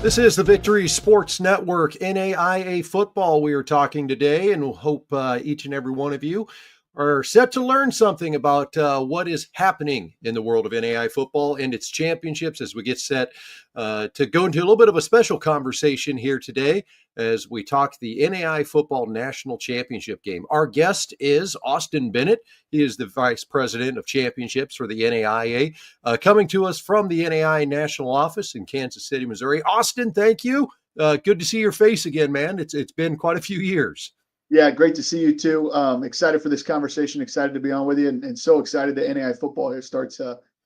This is the Victory Sports Network, NAIA Football. We are talking today, and we'll hope each and every one of you are set to learn something about what is happening in the world of NAIA football and its championships as we get set to go into a little bit of a special conversation here today as we talk the NAIA Football National Championship game. Our guest is Austin Bennett. He is the Vice President of Championships for the NAIA, coming to us from the NAIA National Office in Kansas City, Missouri. Austin, thank you. Good to see your face again, man. It's been quite a few years. Yeah, great to see you too. Excited for this conversation. Excited to be on with you, and so excited that NAIA football here starts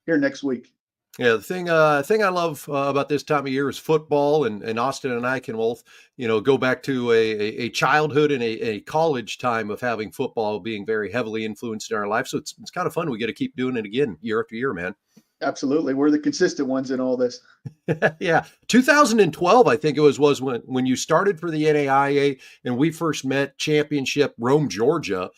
here next week. Yeah, the thing I love about this time of year is football, and Austin and I can both, go back to a childhood and a college time of having football being very heavily influenced in our life. So it's kind of fun. We get to keep doing it again year after year, man. Absolutely, we're the consistent ones in all this. Yeah, 2012, I think it was when you started for the NAIA and we first met Championship Rome, Georgia.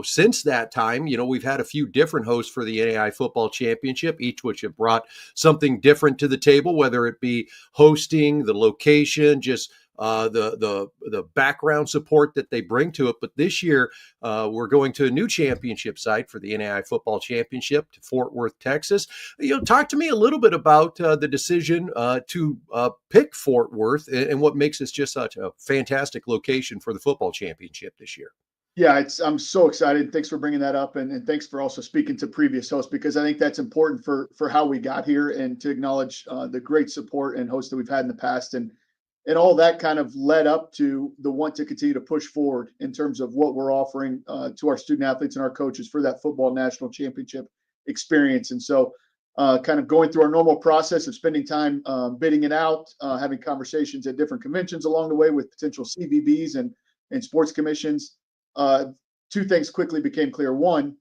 Since that time, we've had a few different hosts for the NAIA Football Championship, each which have brought something different to the table, whether it be hosting, the location, just the background support that they bring to it. But this year, we're going to a new championship site for the NAIA Football Championship to Fort Worth, Texas. Talk to me a little bit about the decision to pick Fort Worth and what makes this just such a fantastic location for the football championship this year. Yeah, I'm so excited. Thanks for bringing that up, and thanks for also speaking to previous hosts, because I think that's important for how we got here and to acknowledge the great support and hosts that we've had in the past, and all that kind of led up to the want to continue to push forward in terms of what we're offering to our student athletes and our coaches for that football national championship experience. And so kind of going through our normal process of spending time bidding it out, having conversations at different conventions along the way with potential CVBs and sports commissions. Two things quickly became clear. One,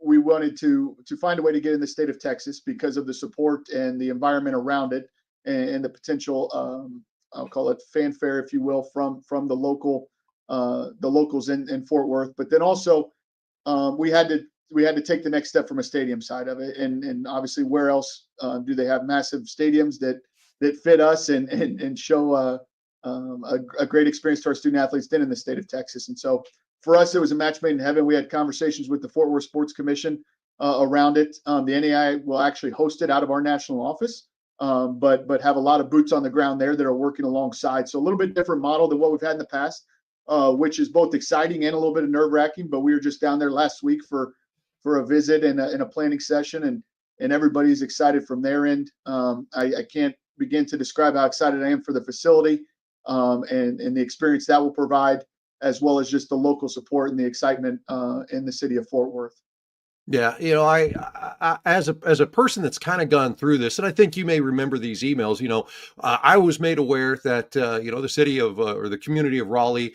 we wanted to find a way to get in the state of Texas because of the support and the environment around it, and the potential, I'll call it fanfare, if you will, from the locals in Fort Worth. But then also, we had to take the next step from a stadium side of it, and obviously, where else do they have massive stadiums that fit us and show a great experience to our student athletes than in the state of Texas. And so for us, it was a match made in heaven. We had conversations with the Fort Worth Sports Commission around it. The NAIA will actually host it out of our national office, but have a lot of boots on the ground there that are working alongside. So a little bit different model than what we've had in the past, which is both exciting and a little bit of nerve-wracking. But we were just down there last week for a visit and a planning session, and everybody's excited from their end. I can't begin to describe how excited I am for the facility. And the experience that will provide, as well as just the local support and the excitement in the city of Fort Worth. Yeah, I as a person that's kind of gone through this, and I think you may remember these emails. I was made aware that the city of or the community of Raleigh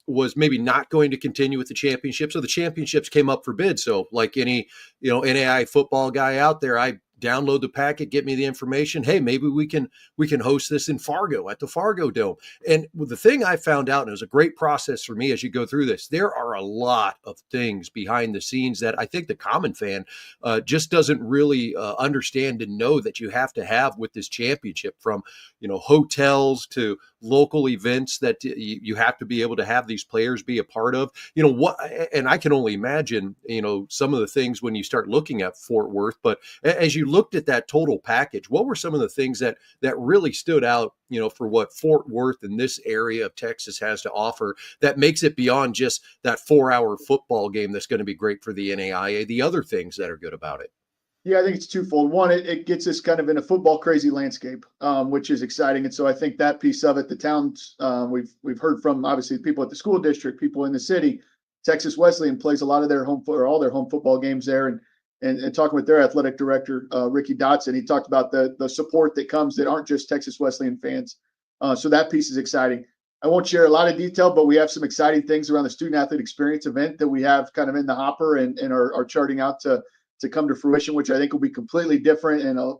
was maybe not going to continue with the championship, so the championships came up for bid. So, like any NAIA football guy out there, I download the packet, get me the information. Hey, maybe we can host this in Fargo at the Fargo Dome. And the thing I found out, and it was a great process for me as you go through this, there are a lot of things behind the scenes that I think the common fan just doesn't really understand and know that you have to have with this championship, from hotels to local events that you have to be able to have these players be a part of. And I can only imagine some of the things when you start looking at Fort Worth. But as you looked at that total package, what were some of the things that really stood out for what Fort Worth and this area of Texas has to offer that makes it beyond just that 4-hour football game that's going to be great for the NAIA, the other things that are good about it? Yeah, I think it's twofold. One, it gets us kind of in a football crazy landscape, which is exciting. And so I think that piece of it, the towns, we've heard from obviously people at the school district, people in the city. Texas Wesleyan plays a lot of their all their home football games there, and talking with their athletic director, Ricky Dotson, he talked about the support that comes that aren't just Texas Wesleyan fans. So that piece is exciting. I won't share a lot of detail, but we have some exciting things around the student athlete experience event that we have kind of in the hopper and are charting out to come to fruition, which I think will be completely different and a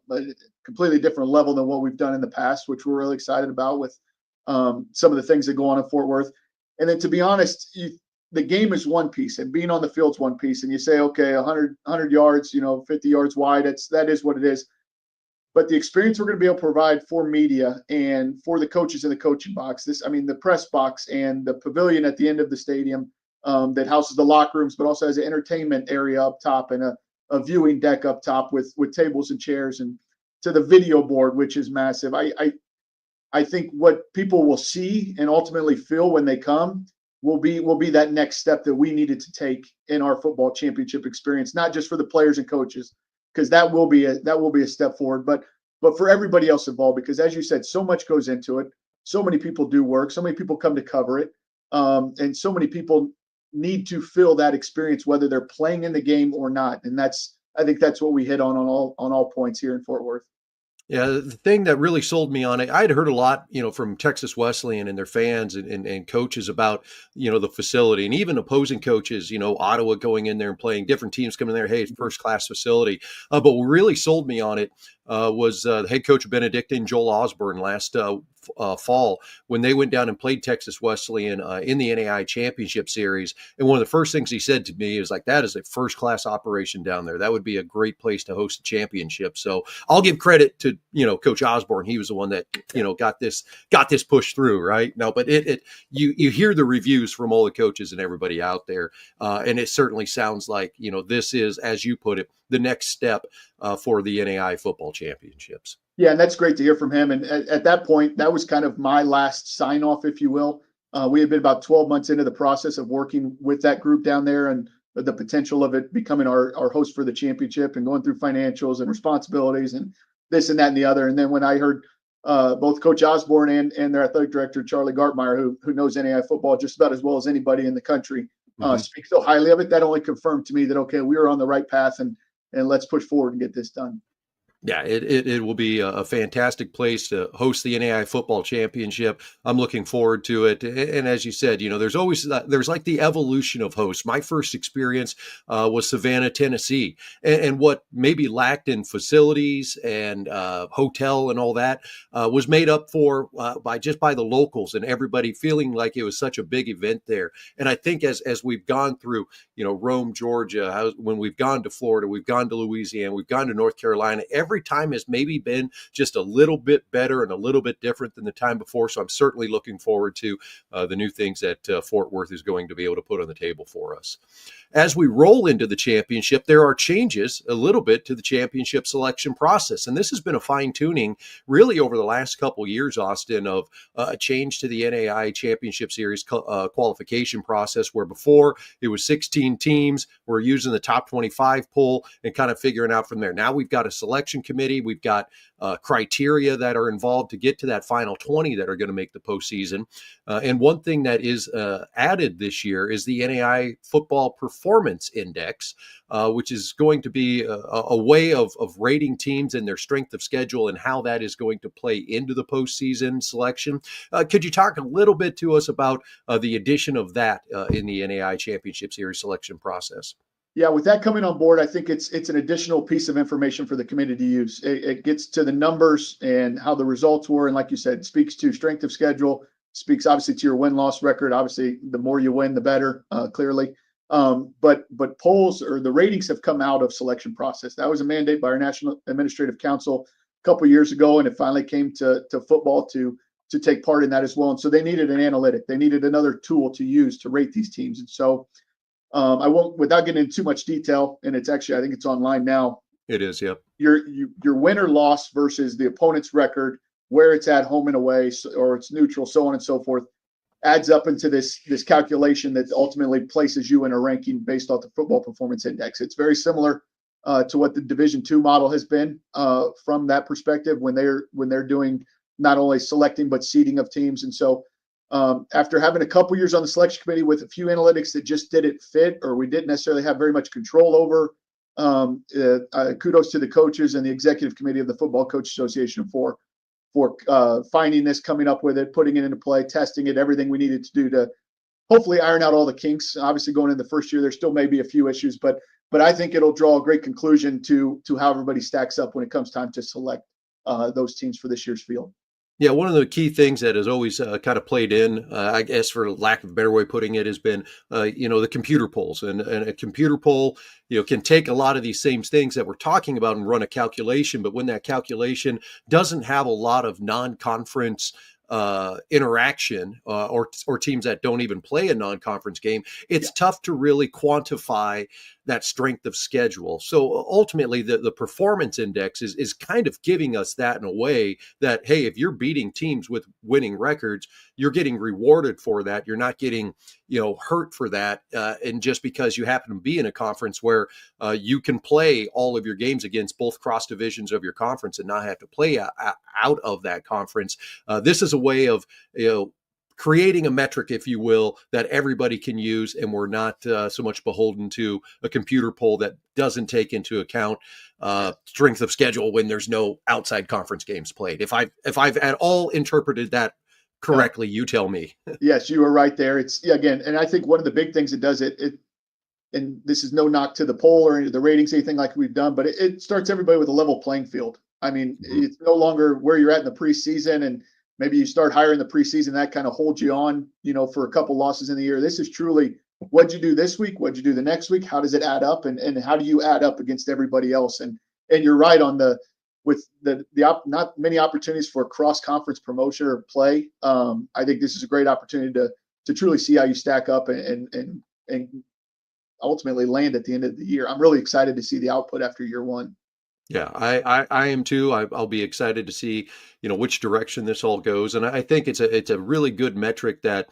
completely different level than what we've done in the past, which we're really excited about with some of the things that go on in Fort Worth. And then, to be honest, the game is one piece and being on the field is one piece. And you say, okay, 100 yards, 50 yards wide, that is what it is. but the experience we're going to be able to provide for media and for the coaches in the coaching box, the press box and the pavilion at the end of the stadium that houses the locker rooms, but also has an entertainment area up top and a viewing deck up top with tables and chairs, and to the video board, which is massive. I think what people will see and ultimately feel when they come will be that next step that we needed to take in our football championship experience, not just for the players and coaches, because that will be a step forward, but for everybody else involved, because as you said, so much goes into it. So many people do work, so many people come to cover it, and so many people need to feel that experience, whether they're playing in the game or not. And I think that's what we hit on all points here in Fort Worth. Yeah, the thing that really sold me on it, I'd heard a lot, from Texas Wesleyan and their fans and coaches about, the facility, and even opposing coaches, Ottawa going in there and playing, different teams coming there. Hey, first class facility. But what really sold me on it was the head coach of Benedictine, Joel Osborne, last fall, when they went down and played Texas Wesleyan in the NAIA Championship Series. And one of the first things he said to me is like, that is a first class operation down there. That would be a great place to host a championship. So I'll give credit to, Coach Osborne. He was the one that, got this pushed through, right? No, but you hear the reviews from all the coaches and everybody out there. And it certainly sounds like, this is, as you put it, the next step for the NAIA Football Championships. Yeah, and that's great to hear from him. And at that point, that was kind of my last sign off, if you will. We had been about 12 months into the process of working with that group down there, and the potential of it becoming our host for the championship, and going through financials and responsibilities and this and that and the other. And then when I heard both Coach Osborne and their athletic director, Charlie Gartmeyer, who knows NAIA football just about as well as anybody in the country, speak so highly of it, that only confirmed to me that, okay, we were on the right path, and let's push forward and get this done. Yeah, it will be a fantastic place to host the NAIA Football Championship. I'm looking forward to it. And as you said, there's like the evolution of hosts. My first experience was Savannah, Tennessee, and what maybe lacked in facilities and hotel and all that was made up for by the locals and everybody feeling like it was such a big event there. And I think as we've gone through, Rome, Georgia, when we've gone to Florida, we've gone to Louisiana, we've gone to North Carolina, every time has maybe been just a little bit better and a little bit different than the time before. So I'm certainly looking forward to the new things that Fort Worth is going to be able to put on the table for us. As we roll into the championship, there are changes a little bit to the championship selection process. And this has been a fine tuning really over the last couple of years, Austin, of a change to the NAIA Championship Series qualification process, where before it was 16 teams. We're using the top 25 poll and kind of figuring out from there. Now we've got a selection committee. We've got criteria that are involved to get to that final 20 that are going to make the postseason. And one thing that is added this year is the NAIA Football Performance Index, which is going to be a way of rating teams and their strength of schedule and how that is going to play into the postseason selection. Could you talk a little bit to us about the addition of that in the NAIA Championship Series selection process? Yeah, with that coming on board, I think it's an additional piece of information for the committee to use. It gets to the numbers and how the results were, and like you said, speaks to strength of schedule, speaks obviously to your win-loss record. Obviously, the more you win, the better, clearly. But polls or the ratings have come out of selection process. That was a mandate by our National Administrative Council a couple of years ago, and it finally came to football to take part in that as well. And so they needed an analytic. They needed another tool to use to rate these teams. And so I won't, without getting into too much detail, and it's actually, I think it's online now. It is, yep. Your win or loss versus the opponent's record, where it's at home and away, or it's neutral, so on and so forth, adds up into this calculation that ultimately places you in a ranking based off the Football Performance Index. It's very similar to what the Division II model has been from that perspective when they're doing not only selecting but seeding of teams. And so after having a couple years on the selection committee with a few analytics that just didn't fit or we didn't necessarily have very much control over, kudos to the coaches and the executive committee of the Football Coach Association for finding this, coming up with it, putting it into play, testing it, everything we needed to do to hopefully iron out all the kinks. Obviously, going into the first year, there still may be a few issues, but I think it'll draw a great conclusion to how everybody stacks up when it comes time to select those teams for this year's field. Yeah, one of the key things that has always kind of played in, I guess, for lack of a better way of putting it, has been, the computer polls, and a computer poll, can take a lot of these same things that we're talking about and run a calculation. But when that calculation doesn't have a lot of non-conference interaction, or teams that don't even play a non-conference game, Yeah. it's tough to really quantify that strength of schedule. So ultimately, the performance index is kind of giving us that in a way that, hey, if you're beating teams with winning records, you're getting rewarded for that. You're not getting, hurt for that. And just because you happen to be in a conference where you can play all of your games against both cross divisions of your conference and not have to play out of that conference, this is a way of, creating a metric, if you will, that everybody can use, and we're not so much beholden to a computer poll that doesn't take into account strength of schedule when there's no outside conference games played. If I've at all interpreted that No, correctly, you tell me. yes, you were right there. It's, yeah, again, and I think one of the big things it does, and this is no knock to the poll or the ratings, anything like we've done, but it starts everybody with a level playing field. I mean, Mhm. it's no longer where you're at in the preseason, and maybe you start higher in the preseason, that kind of holds you on, for a couple losses in the year. This is truly, what'd you do this week? What'd you do the next week? How does it add up? And how do you add up against everybody else? And you're right on with not many opportunities for cross conference promotion or play. I think this is a great opportunity to truly see how you stack up and ultimately land at the end of the year. I'm really excited to see the output after year one. Yeah, I am too. I'll be excited to see, which direction this all goes, and I think it's a really good metric that,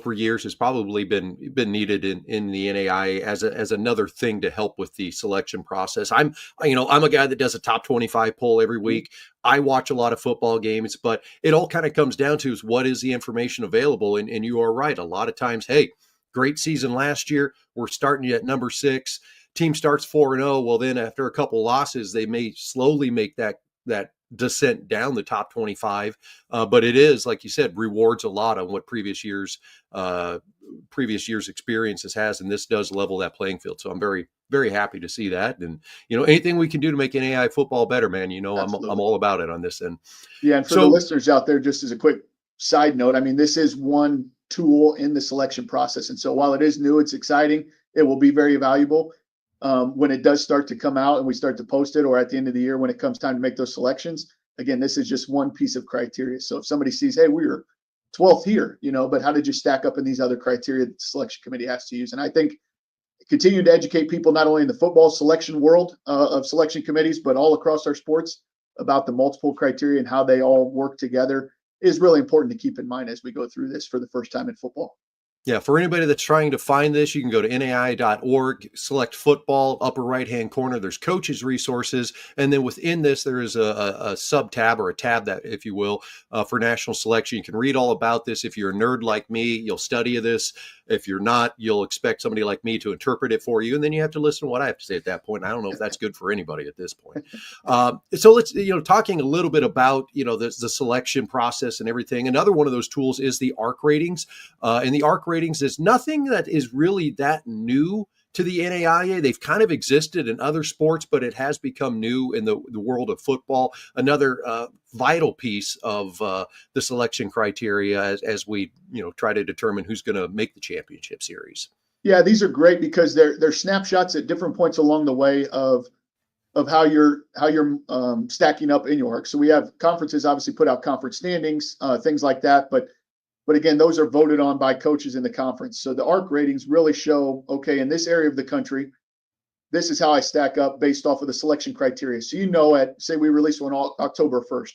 for years has probably been needed in the NAIA as another thing to help with the selection process. I'm a guy that does a top 25 poll every Mhm. week. I watch a lot of football games, but it all kind of comes down to is what is the information available, and you are right. A lot of times, hey, great season last year. We're starting you at number 6. Team starts 4-0, well, then after a couple losses, they may slowly make that descent down the top 25. But it is, like you said, rewards a lot on what previous years experiences has, and this does level that playing field. So I'm very, very happy to see that. And anything we can do to make NAI football better, man, I'm Absolutely. all about it on this end. Yeah, and for the So listeners out there, just as a quick side note, I mean, this is one tool in the selection process, and so while it is new, it's exciting. It will be very valuable when it does start to come out and we start to post it, or at the end of the year when it comes time to make those selections. Again, this is just one piece of criteria. So if somebody sees, hey, we were 12th here, but how did you stack up in these other criteria that the selection committee has to use? And I think continue to educate people not only in the football selection world of selection committees, but all across our sports about the multiple criteria and how they all work together is really important to keep in mind as we go through this for the first time in football. yeah, for anybody that's trying to find this, you can go to NAI.org, select football, upper right hand corner. There's coaches resources. And then within this, there is a sub tab, or a tab, that, if you will, for national selection. You can read all about this. If you're a nerd like me, you'll study this. If you're not, you'll expect somebody like me to interpret it for you. And then you have to listen to what I have to say at that point. I don't know if that's good for anybody at this point. So let's, talking a little bit about, the selection process and everything. Another one of those tools is the ARC ratings. And the ARC ratings is nothing that is really that new to the NAIA. They've kind of existed in other sports, but it has become new in the world of football. Another vital piece of the selection criteria as we try to determine who's going to make the championship series. Yeah, these are great because they're snapshots at different points along the way of how you're stacking up in your arc. So we have conferences obviously put out conference standings, things like that, but again, those are voted on by coaches in the conference. So the ARC ratings really show, okay, in this area of the country, this is how I stack up based off of the selection criteria. So at, say we release one October 1st.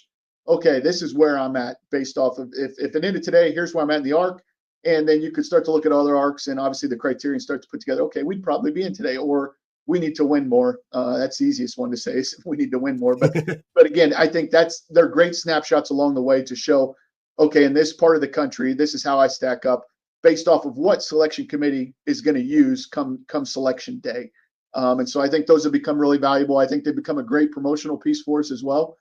Okay, this is where I'm at based off of, if it ended today, here's where I'm at in the ARC. And then you could start to look at other ARCs and obviously the criteria and start to put together, okay, we'd probably be in today, or we need to win more. That's the easiest one to say is we need to win more. But again, I think they're great snapshots along the way to show, okay, in this part of the country, this is how I stack up based off of what selection committee is going to use come selection day. And so I think those have become really valuable. I think they've become a great promotional piece for us as well,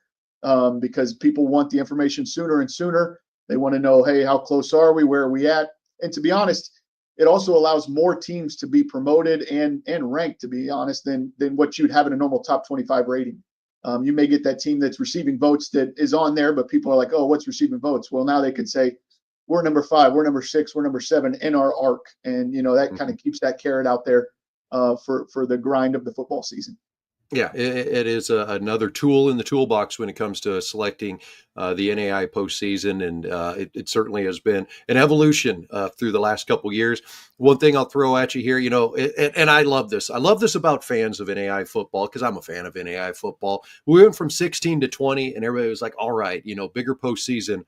because people want the information sooner and sooner. They want to know, hey, how close are we? Where are we at? And to be honest, it also allows more teams to be promoted and ranked, to be honest, than what you'd have in a normal top 25 rating. You may get that team that's receiving votes that is on there, but people are like, oh, what's receiving votes? Well, now they can say, we're number 5, we're number 6, we're number 7 in our arc. And, that kind of keeps that carrot out there for the grind of the football season. Yeah, it is another tool in the toolbox when it comes to selecting the NAI postseason, and it certainly has been an evolution through the last couple years. One thing I'll throw at you here, and I love this. I love this about fans of NAI football because I'm a fan of NAI football. We went from 16 to 20, and everybody was like, "All right, bigger postseason.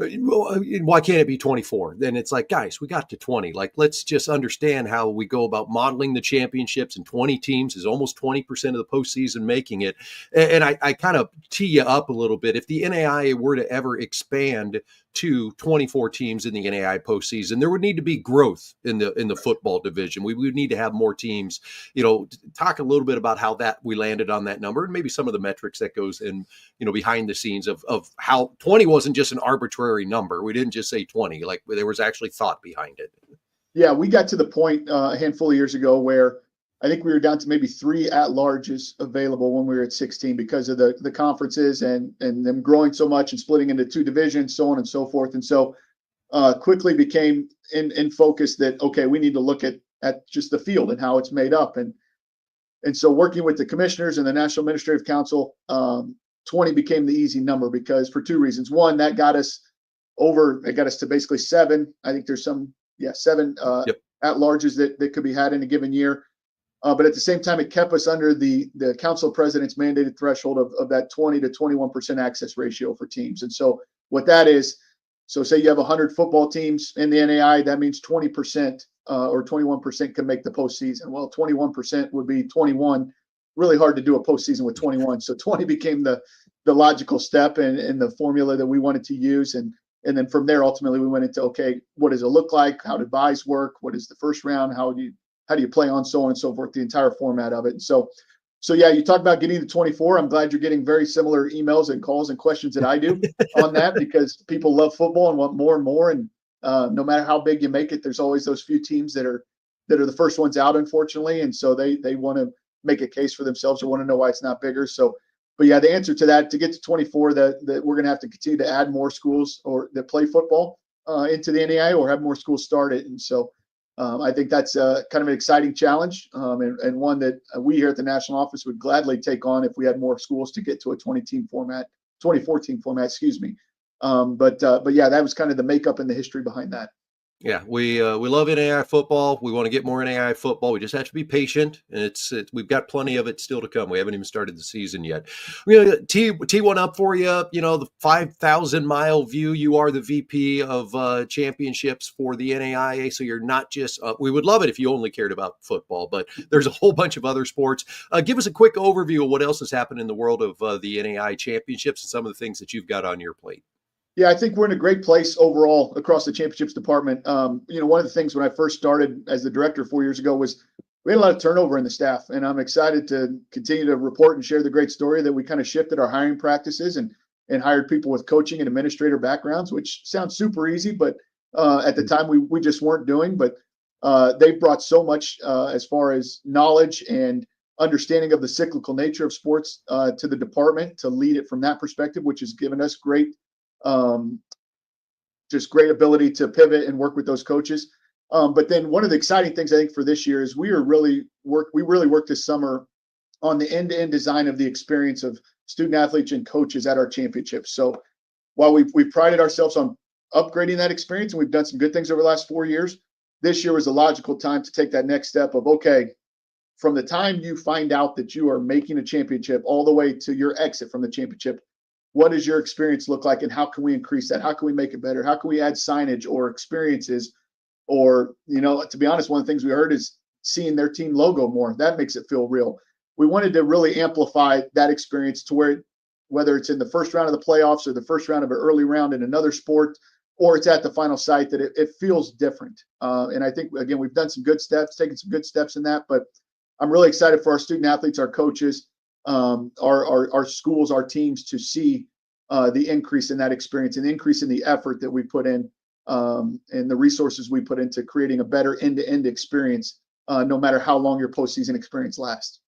Why can't it be 24?" Then it's like, guys, we got to 20. Like, let's just understand how we go about modeling the championships, and 20 teams is almost 20% of the postseason making it. And I kind of tee you up a little bit. If the NAIA were to ever expand to 24 teams in the NAIA postseason, there would need to be growth in the football division. We would need to have more teams. Talk a little bit about how that we landed on that number, and maybe some of the metrics that goes in, behind the scenes of how 20 wasn't just an arbitrary number. We didn't just say 20, like there was actually thought behind it. Yeah, we got to the point a handful of years ago where I think we were down to maybe 3 at-larges available when we were at 16 because of the conferences and them growing so much and splitting into 2 divisions, so on and so forth. And so quickly became in focus that, okay, we need to look at just the field and how it's made up. And so working with the commissioners and the National Administrative Council, 20 became the easy number because for 2 reasons. One, that got us to basically 7. I think there's 7 Yep. at-larges that could be had in a given year. But at the same time, it kept us under the council president's mandated threshold of that 20 to 21% access ratio for teams. And so what that is, so say you have 100 football teams in the NAI, that means 20% or 21% can make the postseason. Well, 21% would be 21. Really hard to do a postseason with 21. So 20 became the logical step and the formula that we wanted to use. And then from there, ultimately, we went into, okay, what does it look like? How do buys work? What is the first round? How do you play on, so on and so forth, the entire format of it. And so yeah, you talk about getting to 24. I'm glad you're getting very similar emails and calls and questions that I do on that because people love football and want more and more. And no matter how big you make it, there's always those few teams that are the first ones out, unfortunately. And so they want to make a case for themselves or want to know why it's not bigger. So, but yeah, the answer to that, to get to 24, that we're going to have to continue to add more schools or that play football into the NAIA or have more schools start it. And so I think that's kind of an exciting challenge and one that we here at the National Office would gladly take on if we had more schools to get to a 24-team format, excuse me. But yeah, that was kind of the makeup and the history behind that. Yeah, we love NAI football. We want to get more NAI football. We just have to be patient, and we've got plenty of it still to come. We haven't even started the season yet. We're gonna tee one up for you. The 5,000-mile view. You are the VP of championships for the NAIA, so you're not just. We would love it if you only cared about football, but there's a whole bunch of other sports. Give us a quick overview of what else has happened in the world of the NAIA championships and some of the things that you've got on your plate. Yeah, I think we're in a great place overall across the championships department. One of the things when I first started as the director 4 years ago was we had a lot of turnover in the staff, and I'm excited to continue to report and share the great story that we kind of shifted our hiring practices and hired people with coaching and administrator backgrounds, which sounds super easy, but at the time we just weren't doing. But they brought so much as far as knowledge and understanding of the cyclical nature of sports to the department to lead it from that perspective, which has given us just great ability to pivot and work with those coaches. But then one of the exciting things I think for this year is we really worked this summer on the end-to-end design of the experience of student athletes and coaches at our championships. So while we've prided ourselves on upgrading that experience and we've done some good things over the last 4 years, this year was a logical time to take that next step of, okay, from the time you find out that you are making a championship all the way to your exit from the championship, what does your experience look like and how can we increase that? How can we make it better? How can we add signage or experiences? Or, to be honest, one of the things we heard is seeing their team logo more. That makes it feel real. We wanted to really amplify that experience to whether it's in the first round of the playoffs or the first round of an early round in another sport, or it's at the final site, that it feels different. And I think, again, we've done some good steps, taken some good steps in that, but I'm really excited for our student athletes, our coaches, our schools, our teams to see the increase in that experience and the increase in the effort that we put in and the resources we put into creating a better end-to-end experience, no matter how long your postseason experience lasts.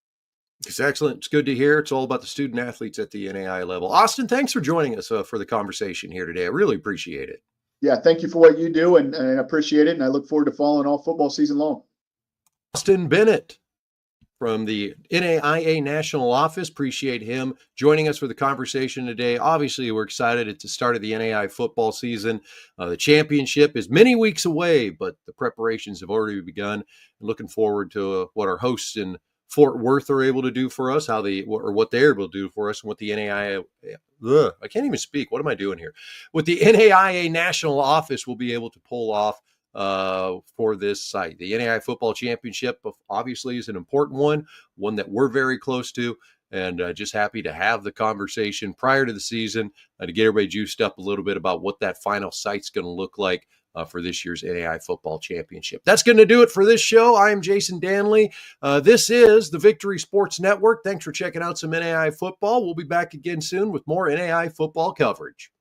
It's excellent. It's good to hear. It's all about the student athletes at the NAIA level. Austin, thanks for joining us for the conversation here today. I really appreciate it. Yeah, thank you for what you do, and I appreciate it. And I look forward to following all football season long. Austin Bennett from the NAIA National Office. Appreciate him joining us for the conversation today. Obviously, we're excited at the start of the NAIA football season. The championship is many weeks away, but the preparations have already begun. And looking forward to what our hosts in Fort Worth are able to do for us, what they're able to do for us, and what the NAIA. I can't even speak. What am I doing here? What the NAIA National Office will be able to pull off for this site. The NAIA Football Championship obviously is an important one that we're very close to, and just happy to have the conversation prior to the season to get everybody juiced up a little bit about what that final site's going to look like for this year's NAIA Football Championship. That's going to do it for this show. I am Jason Dannelly. This is the Victory Sports Network. Thanks for checking out some NAIA football. We'll be back again soon with more NAIA football coverage.